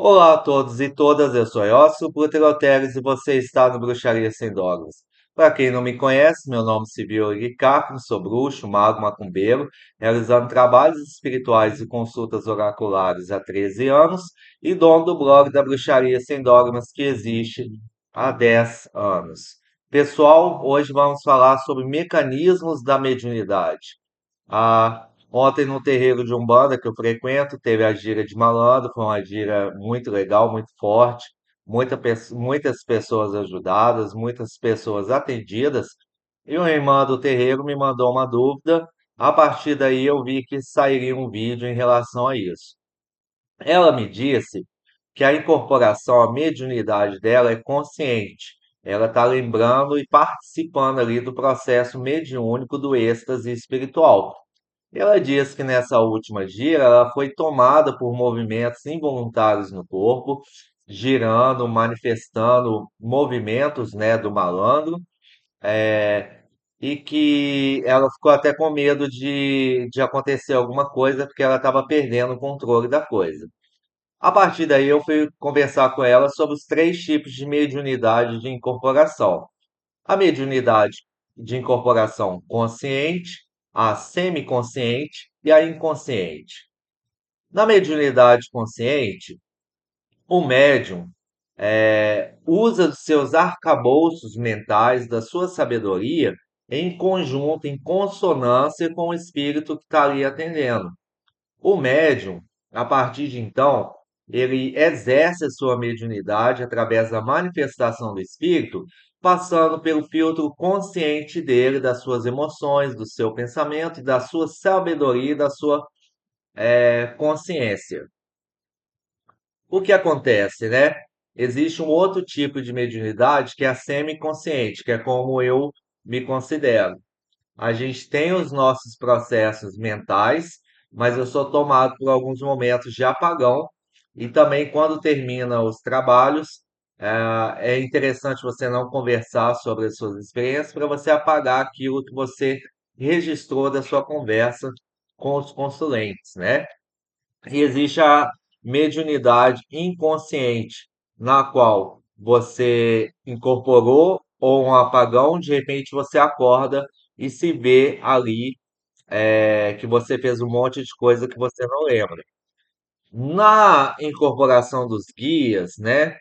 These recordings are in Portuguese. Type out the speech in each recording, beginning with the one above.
Olá a todos e todas, eu sou Yossi Proteroteles e você está no Bruxaria Sem Dogmas. Para quem não me conhece, meu nome civil é Gui Carpino, sou bruxo, mago macumbeiro, realizando trabalhos espirituais e consultas oraculares há 13 anos e dono do blog da Bruxaria Sem Dogmas que existe há 10 anos. Pessoal, hoje vamos falar sobre mecanismos da mediunidade. Ontem no terreiro de Umbanda que eu frequento, teve a gira de malandro, foi uma gira muito legal, muito forte, muitas pessoas ajudadas, muitas pessoas atendidas, e uma irmã do terreiro me mandou uma dúvida. A partir daí eu vi que sairia um vídeo em relação a isso. Ela me disse que a incorporação, a mediunidade dela é consciente. Ela está lembrando e participando ali do processo mediúnico do êxtase espiritual. Ela diz que nessa última gira ela foi tomada por movimentos involuntários no corpo, girando, manifestando movimentos, né, do malandro, e que ela ficou até com medo de acontecer alguma coisa, porque ela estava perdendo o controle da coisa. A partir daí eu fui conversar com ela sobre os três tipos de mediunidade de incorporação. A mediunidade de incorporação consciente, a semiconsciente e a inconsciente. Na mediunidade consciente, o médium usa dos seus arcabouços mentais, da sua sabedoria, em conjunto, em consonância com o espírito que está ali atendendo. O médium, a partir de então, ele exerce a sua mediunidade através da manifestação do espírito, passando pelo filtro consciente dele, das suas emoções, do seu pensamento, e da sua sabedoria e da sua consciência. O que acontece, né? Existe um outro tipo de mediunidade que é a semiconsciente, que é como eu me considero. A gente tem os nossos processos mentais, mas eu sou tomado por alguns momentos de apagão. E também, quando termina os trabalhos, é interessante você não conversar sobre as suas experiências para você apagar aquilo que você registrou da sua conversa com os consulentes, né? E existe a mediunidade inconsciente, na qual você incorporou ou um apagão, de repente você acorda e se vê ali que você fez um monte de coisa que você não lembra. Na incorporação dos guias, né,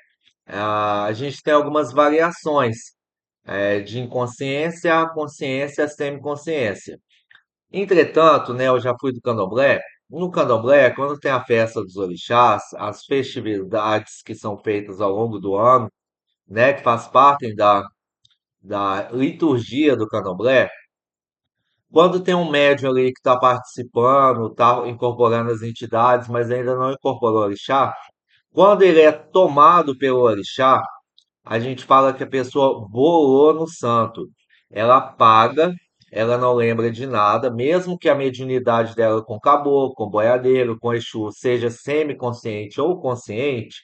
a gente tem algumas variações de inconsciência a consciência a semiconsciência. Entretanto, né, eu já fui do Candomblé. No Candomblé, quando tem a festa dos orixás, as festividades que são feitas ao longo do ano, né, que faz parte da liturgia do Candomblé, quando tem um médium ali que está participando, está incorporando as entidades, mas ainda não incorporou o orixá, quando ele é tomado pelo orixá, a gente fala que a pessoa bolou no santo. Ela paga, ela não lembra de nada, mesmo que a mediunidade dela com caboclo, com boiadeiro, com Exu seja semiconsciente ou consciente,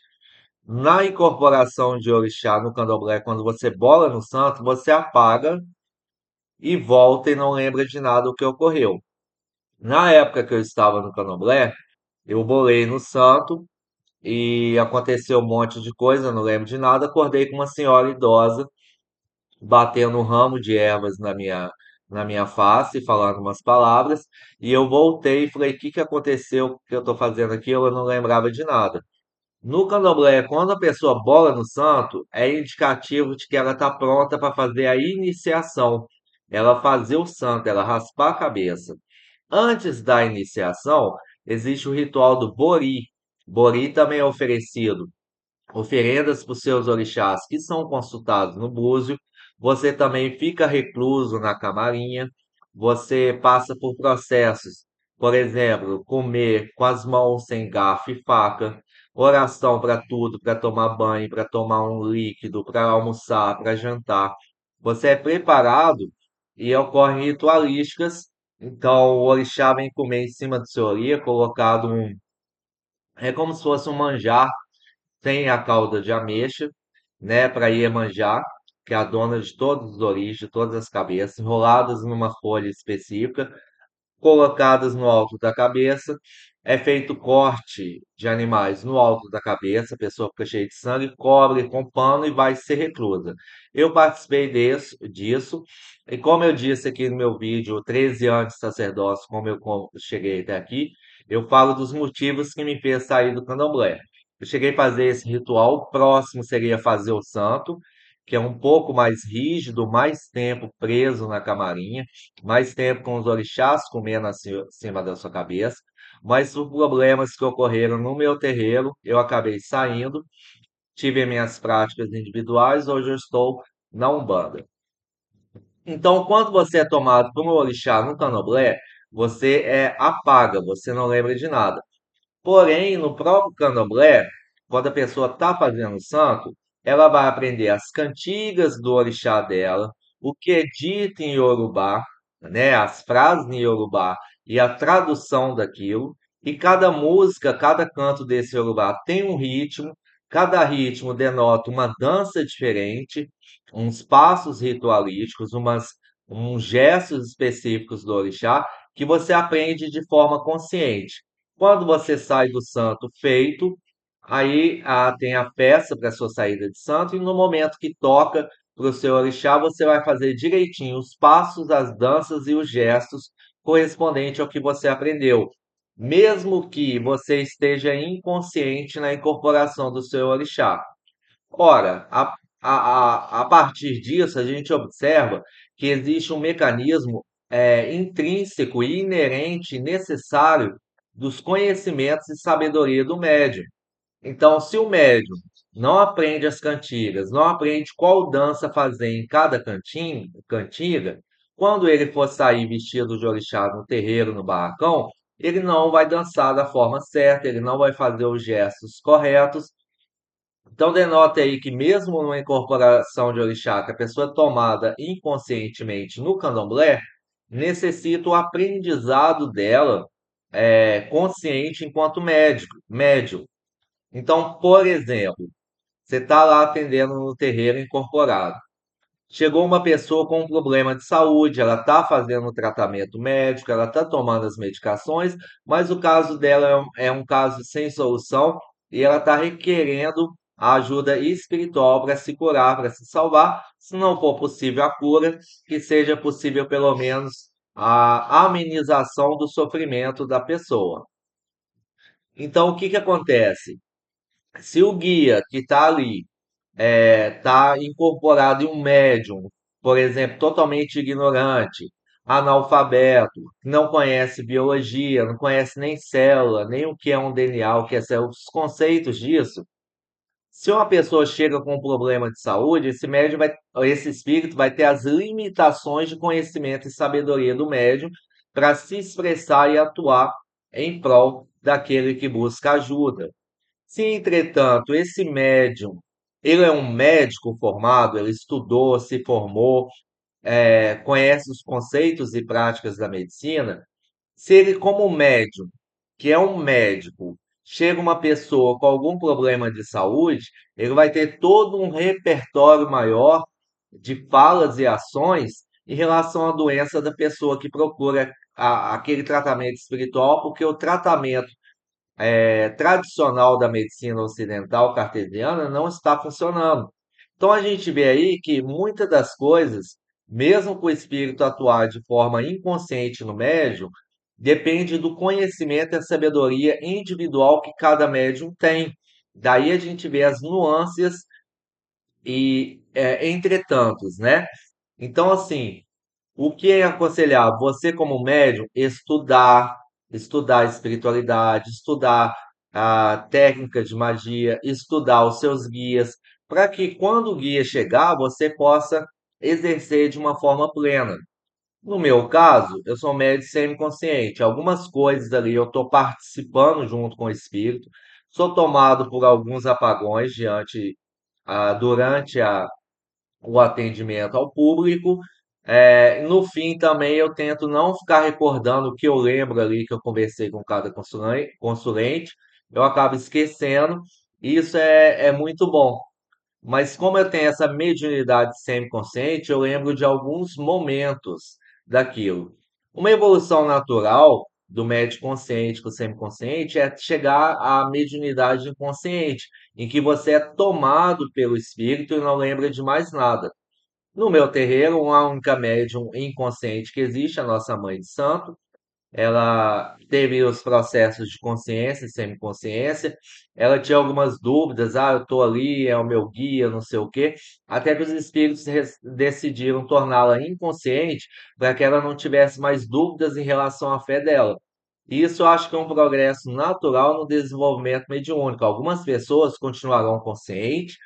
na incorporação de orixá no candomblé, quando você bola no santo, você apaga e volta e não lembra de nada do que ocorreu. Na época que eu estava no candomblé, eu bolei no santo e aconteceu um monte de coisa, eu não lembro de nada. Acordei com uma senhora idosa batendo um ramo de ervas na minha face, falando umas palavras, e eu voltei e falei: o que que aconteceu? O que eu estou fazendo aqui? Eu não lembrava de nada. No candomblé, quando a pessoa bola no santo, é indicativo de que ela está pronta para fazer a iniciação. Ela fazer o santo, ela raspar a cabeça. Antes da iniciação, existe o ritual do Bori. Bori também é oferecido oferendas para os seus orixás que são consultados no búzio. Você também fica recluso na camarinha. Você passa por processos, por exemplo, comer com as mãos sem garfo e faca, oração para tudo, para tomar banho, para tomar um líquido, para almoçar, para jantar. Você é preparado e ocorrem ritualísticas. Então, o orixá vem comer em cima do seu orelha, colocado um. É como se fosse um manjar, tem a cauda de ameixa, né, para Iemanjá, que é a dona de todos os orixás, de todas as cabeças, enroladas numa folha específica, colocadas no alto da cabeça. é feito corte de animais no alto da cabeça, a pessoa fica cheia de sangue, cobre com pano e vai ser reclusa. Eu participei disso, e como eu disse aqui no meu vídeo, 13 anos de sacerdócio, como eu cheguei até aqui, eu falo dos motivos que me fez sair do candomblé. Eu cheguei a fazer esse ritual, o próximo seria fazer o santo, que é um pouco mais rígido, mais tempo preso na camarinha, mais tempo com os orixás comendo acima da sua cabeça. Mas por problemas que ocorreram no meu terreiro, eu acabei saindo, tive minhas práticas individuais, hoje eu estou na Umbanda. Então, quando você é tomado por um orixá no candomblé, você apaga, você não lembra de nada. Porém, no próprio candomblé, quando a pessoa está fazendo o santo, ela vai aprender as cantigas do orixá dela, o que é dito em Yorubá, né, as frases em Yorubá e a tradução daquilo. E cada música, cada canto desse Yorubá tem um ritmo, cada ritmo denota uma dança diferente, uns passos ritualísticos, uns gestos específicos do orixá que você aprende de forma consciente. Quando você sai do santo feito, aí tem a festa para sua saída de santo, e no momento que toca para o seu orixá, você vai fazer direitinho os passos, as danças e os gestos correspondente ao que você aprendeu, mesmo que você esteja inconsciente na incorporação do seu orixá. Ora, a partir disso, a gente observa que existe um mecanismo intrínseco e inerente, necessário, dos conhecimentos e sabedoria do médium. Então, se o médium não aprende as cantigas, não aprende qual dança fazer em cada cantiga, quando ele for sair vestido de orixá no terreiro, no barracão, ele não vai dançar da forma certa, ele não vai fazer os gestos corretos. Então denota aí que mesmo numa incorporação de orixá, que a pessoa é tomada inconscientemente no candomblé, necessita o aprendizado dela consciente enquanto médium. Então, por exemplo, você está lá atendendo no terreiro incorporado. Chegou uma pessoa com um problema de saúde, ela está fazendo o tratamento médico, ela está tomando as medicações, mas o caso dela é um caso sem solução e ela está requerendo a ajuda espiritual para se curar, para se salvar. Se não for possível a cura, que seja possível pelo menos a amenização do sofrimento da pessoa. Então, o que que acontece? Se o guia que está ali está incorporado em um médium, por exemplo, totalmente ignorante, analfabeto, não conhece biologia, não conhece nem célula, nem o que é um DNA, o que é célula, os conceitos disso. Se uma pessoa chega com um problema de saúde, esse espírito vai ter as limitações de conhecimento e sabedoria do médium para se expressar e atuar em prol daquele que busca ajuda. Se, entretanto, esse médium, ele é um médico formado, ele estudou, se formou, conhece os conceitos e práticas da medicina, se ele, como médium, que é um médico, chega uma pessoa com algum problema de saúde, ele vai ter todo um repertório maior de falas e ações em relação à doença da pessoa que procura aquele tratamento espiritual, porque o tratamento tradicional da medicina ocidental cartesiana não está funcionando. Então a gente vê aí que muitas das coisas, mesmo com o espírito atuar de forma inconsciente no médium, depende do conhecimento e a sabedoria individual que cada médium tem. Daí a gente vê as nuances e entretantos, né? Então, assim, o que é aconselhável? Você, como médium, estudar a espiritualidade, estudar a técnica de magia, estudar os seus guias, para que quando o guia chegar, você possa exercer de uma forma plena. No meu caso, eu sou médium semiconsciente. Algumas coisas ali eu estou participando junto com o espírito, sou tomado por alguns apagões durante o atendimento ao público. No fim, também eu tento não ficar recordando o que eu lembro ali que eu conversei com cada consulente, eu acabo esquecendo, e isso é muito bom. Mas como eu tenho essa mediunidade semiconsciente, eu lembro de alguns momentos daquilo. Uma evolução natural. do médio consciente com o semiconsciente é chegar à mediunidade inconsciente, em que você é tomado pelo espírito e não lembra de mais nada. No meu terreiro, a única médium inconsciente que existe, é a nossa mãe de santo, ela teve os processos de consciência e semiconsciência, ela tinha algumas dúvidas, eu estou ali, é o meu guia, não sei o quê, até que os espíritos decidiram torná-la inconsciente para que ela não tivesse mais dúvidas em relação à fé dela. Isso eu acho que é um progresso natural no desenvolvimento mediúnico. Algumas pessoas continuarão conscientes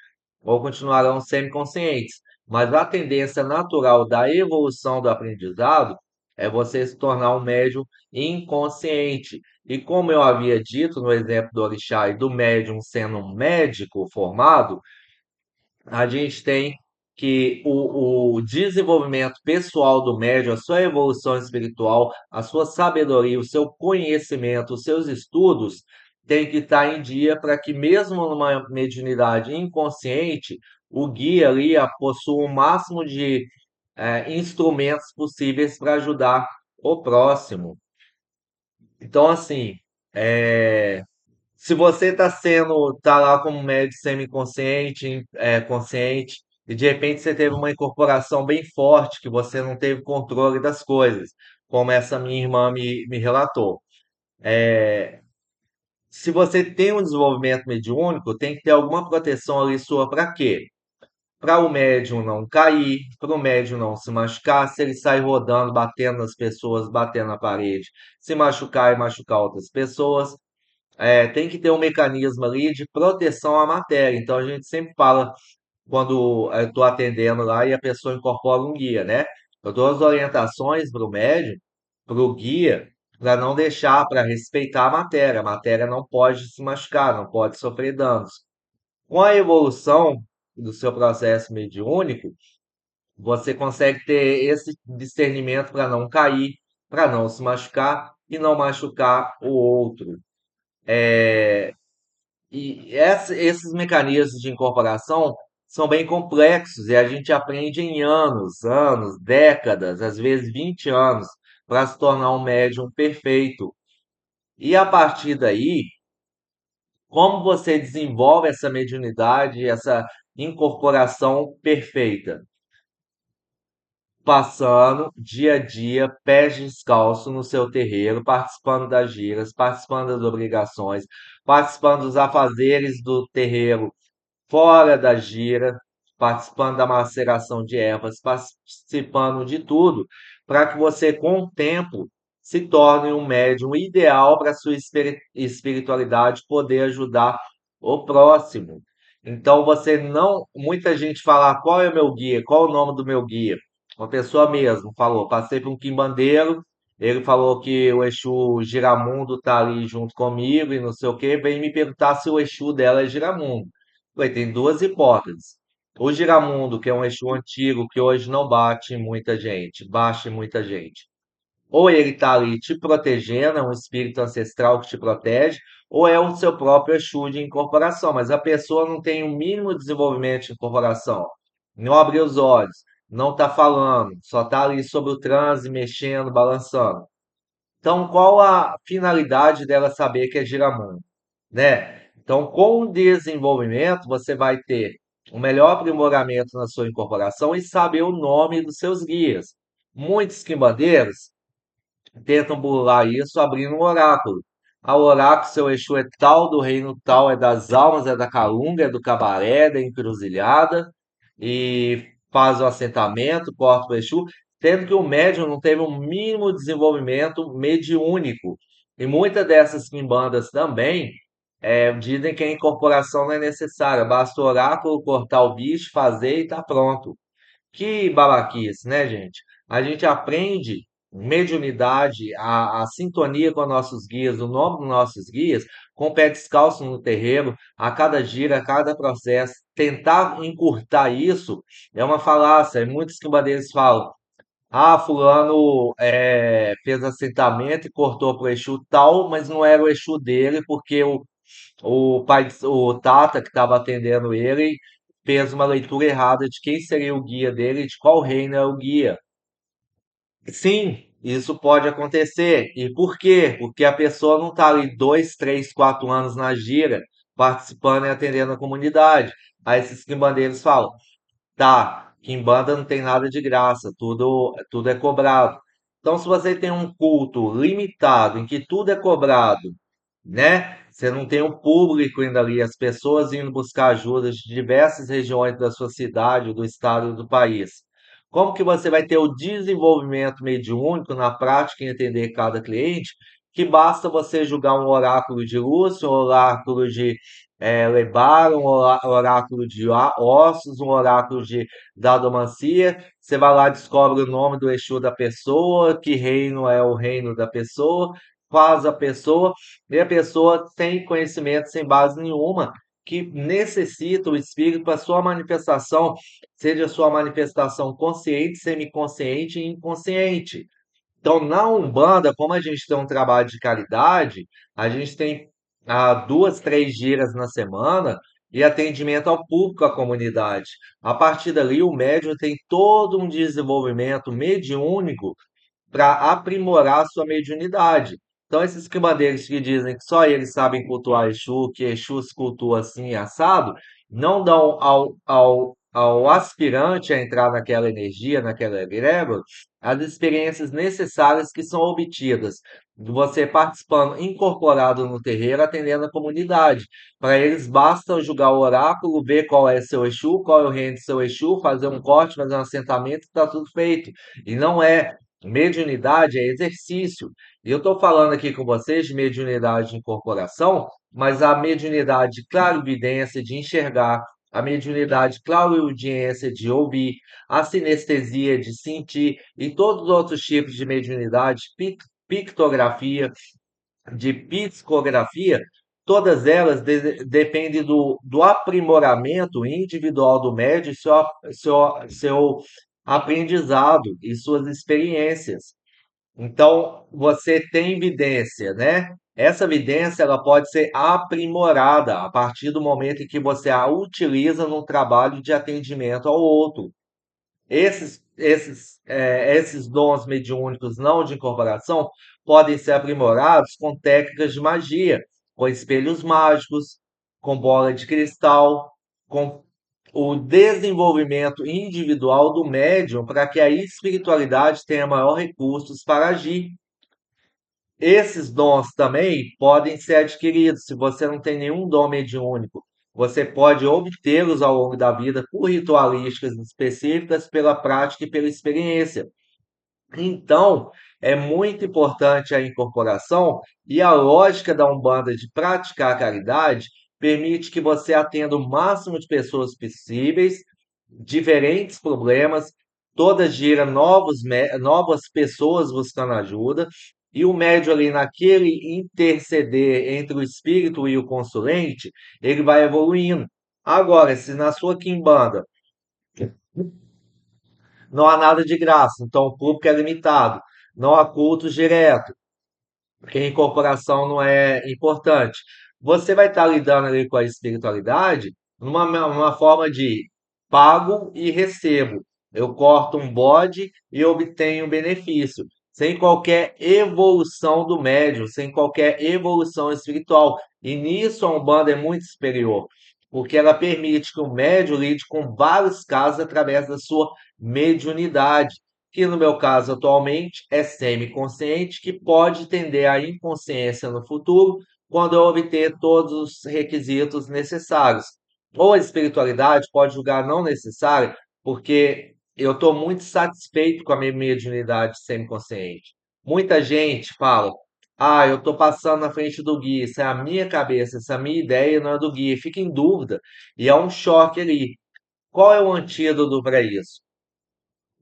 ou continuarão semiconscientes, mas a tendência natural da evolução do aprendizado é você se tornar um médium inconsciente. E como eu havia dito no exemplo do orixá e do médium sendo um médico formado, a gente tem que o desenvolvimento pessoal do médium, a sua evolução espiritual, a sua sabedoria, o seu conhecimento, os seus estudos, tem que estar em dia para que, mesmo numa mediunidade inconsciente, o guia ali possua o máximo de instrumentos possíveis para ajudar o próximo. Então, assim, é, se você tá lá como médio semiconsciente, consciente, e de repente você teve uma incorporação bem forte, que você não teve controle das coisas, como essa minha irmã me relatou. Se você tem um desenvolvimento mediúnico, tem que ter alguma proteção ali sua para quê? Para o médium não cair, para o médium não se machucar, se ele sai rodando, batendo nas pessoas, batendo na parede, se machucar e machucar outras pessoas. Tem que ter um mecanismo ali de proteção à matéria. Então a gente sempre fala quando eu estou atendendo lá e a pessoa incorpora um guia, né? Eu dou as orientações para o médium, para o guia, para não deixar, para respeitar a matéria. A matéria não pode se machucar, não pode sofrer danos. Com a evolução do seu processo mediúnico, você consegue ter esse discernimento para não cair, para não se machucar e não machucar o outro. Esses mecanismos de incorporação são bem complexos e a gente aprende em anos, anos, décadas, às vezes 20 anos, para se tornar um médium perfeito. E a partir daí, como você desenvolve essa mediunidade, essa incorporação perfeita? Passando dia a dia, pés descalço no seu terreiro, participando das giras, participando das obrigações, participando dos afazeres do terreiro fora da gira, participando da maceração de ervas, participando de tudo, para que você, com o tempo, se torne um médium ideal para a sua espiritualidade poder ajudar o próximo. Então você não. Muita gente fala: qual é o meu guia? Qual é o nome do meu guia? Uma pessoa mesmo falou: passei por um quimbandeiro, ele falou que o Exu Giramundo está ali junto comigo e não sei o quê, vem me perguntar se o Exu dela é Giramundo. Ué, tem duas hipóteses. O Giramundo, que é um Exu antigo, que hoje não bate em muita gente, bate em muita gente. Ou ele está ali te protegendo, é um espírito ancestral que te protege, ou é o seu próprio Exu de incorporação. Mas a pessoa não tem o mínimo desenvolvimento de incorporação. Não abriu os olhos, não está falando, só está ali sobre o transe, mexendo, balançando. Então, qual a finalidade dela saber que é Giramundo, né? Então, com o desenvolvimento, você vai ter um melhor aprimoramento na sua incorporação e saber o nome dos seus guias. Muitos quimbandeiros tentam burlar isso abrindo um oráculo. O oráculo, seu Exu é tal, do reino tal, é das almas, é da calunga, é do cabaré, é da encruzilhada, e faz o assentamento, corta o Exu, tendo que o médium não teve um mínimo desenvolvimento mediúnico. E muitas dessas quimbandas também dizem que a incorporação não é necessária, basta o oráculo cortar o bicho, fazer e está pronto. Que babaquice, né, gente? A gente aprende mediunidade, a sintonia com nossos guias, o nome dos nossos guias, com o pé descalço no terreiro, a cada gira, a cada processo. Tentar encurtar isso é uma falácia. E muitos quimbandeiros falam: fulano fez assentamento e cortou para o Exu tal, mas não era o Exu dele, porque o pai, o Tata, que estava atendendo ele, fez uma leitura errada de quem seria o guia dele e de qual reino é o guia. Sim, Isso pode acontecer. E por quê? Porque a pessoa não está ali 2, 3, 4 anos na gira, participando e atendendo a comunidade. Aí esses quimbandeiros falam: tá, quimbanda não tem nada de graça, tudo é cobrado. Então, se você tem um culto limitado, em que tudo é cobrado, né? Você não tem o público ainda ali, as pessoas indo buscar ajuda de diversas regiões da sua cidade, do estado e do país. Como que você vai ter o desenvolvimento mediúnico na prática e entender cada cliente? Que basta você julgar um oráculo de Lúcio, um oráculo de Lebar, um oráculo de ossos, um oráculo de dadomancia. Você vai lá, descobre o nome do Exu da pessoa, que reino é o reino da pessoa, faz a pessoa, e a pessoa tem conhecimento sem base nenhuma, que necessita o espírito para sua manifestação, seja sua manifestação consciente, semiconsciente e inconsciente. Então, na Umbanda, como a gente tem um trabalho de caridade, a gente tem 2, 3 giras na semana e atendimento ao público, à comunidade. A partir dali, o médium tem todo um desenvolvimento mediúnico para aprimorar a sua mediunidade. Então, esses quimbandeiros que dizem que só eles sabem cultuar Exu, que Exu se cultua assim e assado, não dão ao aspirante a entrar naquela energia, naquela egrégora, as experiências necessárias que são obtidas. Você participando, incorporado no terreiro, atendendo a comunidade. Para eles, basta julgar o oráculo, ver qual é seu Exu, qual é o reino do seu Exu, fazer um corte, fazer um assentamento, está tudo feito. E não é. Mediunidade é exercício. E eu estou falando aqui com vocês de mediunidade de incorporação, mas a mediunidade de clarividência, de enxergar, a mediunidade de clariaudiência, de ouvir, a sinestesia, de sentir, e todos os outros tipos de mediunidade, pictografia, de psicografia, todas elas dependem do aprimoramento individual do médium, seu aprendizado e suas experiências. Então, você tem evidência, né? Essa evidência ela pode ser aprimorada a partir do momento em que você a utiliza no trabalho de atendimento ao outro. Esses dons mediúnicos não de incorporação podem ser aprimorados com técnicas de magia, com espelhos mágicos, com bola de cristal, com o desenvolvimento individual do médium para que a espiritualidade tenha maior recursos para agir. Esses dons também podem ser adquiridos. Se você não tem nenhum dom mediúnico, você pode obtê-los ao longo da vida por ritualísticas específicas, pela prática e pela experiência. Então, é muito importante a incorporação e a lógica da Umbanda de praticar a caridade permite que você atenda o máximo de pessoas possíveis, diferentes problemas, toda gira novas pessoas buscando ajuda, e o médium ali naquele interceder entre o espírito e o consulente, ele vai evoluindo. Agora, se na sua quimbanda não há nada de graça, então o público é limitado, não há cultos direto, porque a incorporação não é importante. Você vai estar lidando ali com a espiritualidade numa forma de pago e recebo. Eu corto um bode e obtenho benefício, sem qualquer evolução do médium, sem qualquer evolução espiritual. E nisso a Umbanda é muito superior, porque ela permite que o médium lide com vários casos através da sua mediunidade, que no meu caso atualmente é semiconsciente, que pode tender à inconsciência no futuro, quando eu obter todos os requisitos necessários. Ou a espiritualidade pode julgar não necessária, porque eu estou muito satisfeito com a minha mediunidade semiconsciente. Muita gente fala: ah, eu estou passando na frente do guia, isso é a minha cabeça, essa é a minha ideia, não é do guia. Fica em dúvida. E é um choque ali. Qual é o antídoto para isso?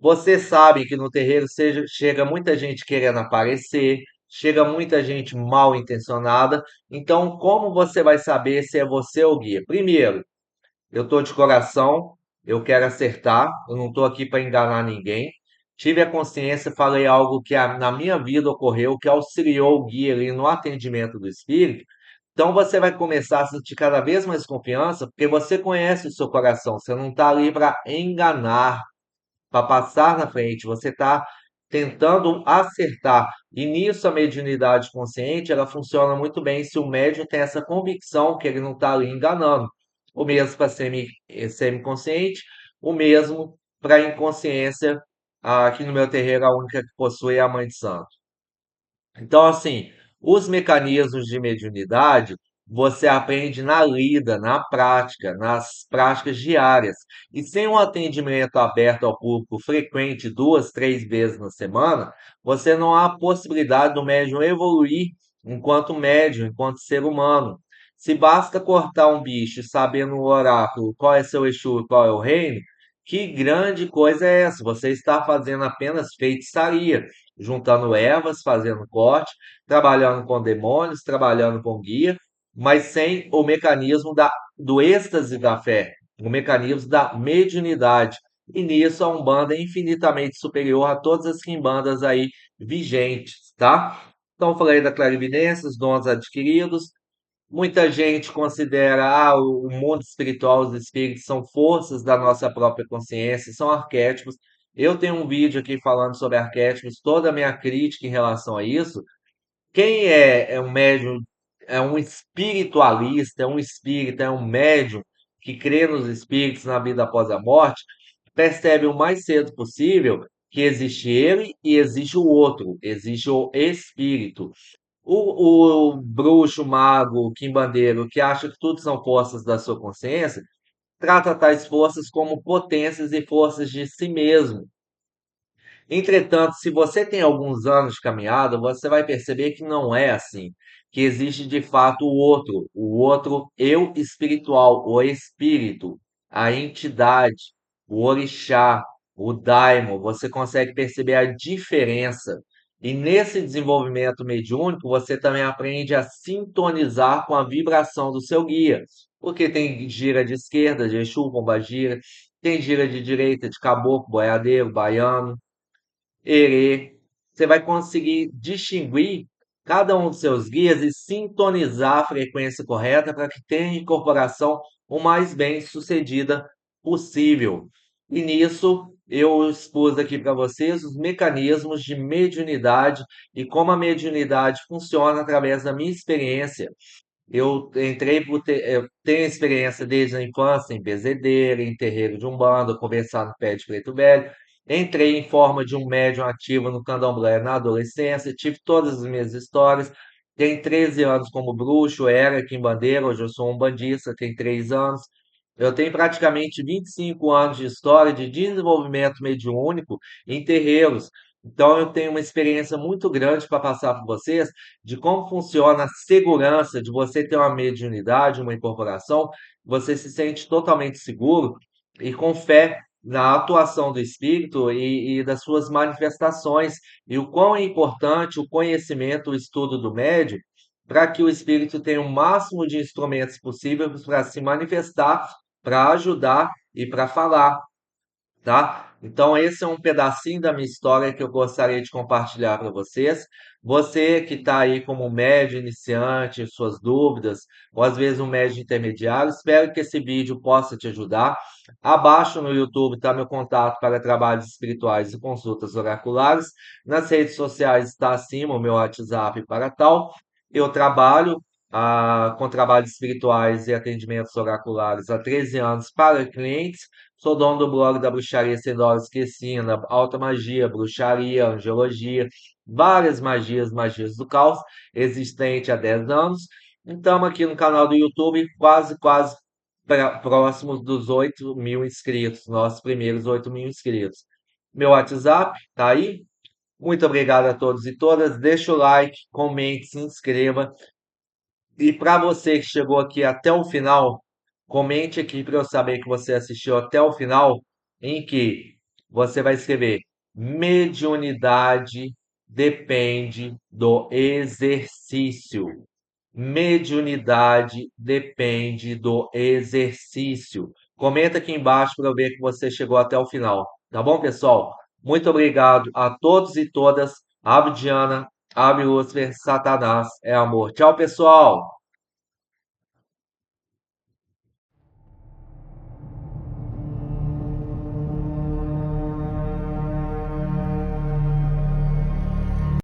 Você sabe que no terreiro chega muita gente querendo aparecer, chega muita gente mal intencionada. Então, como você vai saber se é você ou o guia? Primeiro, eu estou de coração, eu quero acertar, eu não estou aqui para enganar ninguém. Tive a consciência, falei algo que na minha vida ocorreu, que auxiliou o guia ali no atendimento do espírito. Então você vai começar a sentir cada vez mais confiança, porque você conhece o seu coração, você não está ali para enganar, para passar na frente, você está tentando acertar. E nisso a mediunidade consciente, ela funciona muito bem se o médium tem essa convicção que ele não está ali enganando. O mesmo para semiconsciente, o mesmo para a inconsciência. Aqui no meu terreiro, a única que possui é a Mãe de Santo. Então, assim, os mecanismos de mediunidade você aprende na lida, na prática, nas práticas diárias. E sem um atendimento aberto ao público frequente, 2, 3 vezes na semana, você não há possibilidade do médium evoluir enquanto médium, enquanto ser humano. Se basta cortar um bicho sabendo o oráculo qual é seu Exu, qual é o reino, que grande coisa é essa? Você está fazendo apenas feitiçaria, juntando ervas, fazendo corte, trabalhando com demônios, trabalhando com guia, mas sem o mecanismo do êxtase da fé, o mecanismo da mediunidade. E nisso a Umbanda é infinitamente superior a todas as quimbandas aí vigentes, tá? Então, falei da clarividência, os dons adquiridos. Muita gente considera o mundo espiritual, os espíritos são forças da nossa própria consciência, são arquétipos. Eu tenho um vídeo aqui falando sobre arquétipos, toda a minha crítica em relação a isso. Quem é um médium, é um espiritualista, é um espírita, é um médium que crê nos espíritos na vida após a morte, percebe o mais cedo possível que existe ele e existe o outro, existe o espírito. O bruxo, mago, quimbandeiro, que acha que tudo são forças da sua consciência, trata tais forças como potências e forças de si mesmo. Entretanto, se você tem alguns anos de caminhada, você vai perceber que não é assim, que existe de fato o outro eu espiritual, o espírito, a entidade, o orixá, o daimon. Você consegue perceber a diferença. E nesse desenvolvimento mediúnico, você também aprende a sintonizar com a vibração do seu guia. Porque tem gira de esquerda, de Exu, Pombagira, tem gira de direita, de caboclo, boiadeiro, baiano, erê. Você vai conseguir distinguir cada um dos seus guias e sintonizar a frequência correta para que tenha a incorporação o mais bem sucedida possível. E nisso eu expus aqui para vocês os mecanismos de mediunidade e como a mediunidade funciona através da minha experiência. Eu tenho experiência desde a infância em bezedeira, em terreiro de umbanda, conversar no pé de preto velho. Entrei em forma de um médium ativo no candomblé na adolescência, tive todas as minhas histórias. Tenho 13 anos como bruxo, era quimbandeira, hoje eu sou um bandista, tenho 3 anos. Eu tenho praticamente 25 anos de história de desenvolvimento mediúnico em terreiros. Então, eu tenho uma experiência muito grande para passar para vocês de como funciona a segurança de você ter uma mediunidade, uma incorporação, você se sente totalmente seguro e com fé na atuação do espírito e das suas manifestações, e o quão é importante o conhecimento, o estudo do médium, para que o espírito tenha o máximo de instrumentos possíveis para se manifestar, para ajudar e para falar, tá? Então, esse é um pedacinho da minha história que eu gostaria de compartilhar para vocês. Você que está aí como médio iniciante, suas dúvidas, ou às vezes um médio intermediário, espero que esse vídeo possa te ajudar. Abaixo no YouTube está meu contato para trabalhos espirituais e consultas oraculares. Nas redes sociais está acima o meu WhatsApp para tal. Eu trabalho com trabalhos espirituais e atendimentos oraculares há 13 anos para clientes. Sou dono do blog da Bruxaria Sem Doses que ensina alta magia, bruxaria, angiologia, várias magias, magias do caos, existente há 10 anos. Estamos aqui no canal do YouTube, quase próximos dos 8.000 inscritos, nossos primeiros 8.000 inscritos. Meu WhatsApp tá aí. Muito obrigado a todos e todas. Deixa o like, comente, se inscreva. E para você que chegou aqui até o final, comente aqui para eu saber que você assistiu até o final, em que você vai escrever: mediunidade depende do exercício. Mediunidade depende do exercício. Comenta aqui embaixo para eu ver que você chegou até o final. Tá bom, pessoal? Muito obrigado a todos e todas. Ave Diana, Ave Lúcifer, Satanás é amor. Tchau, pessoal!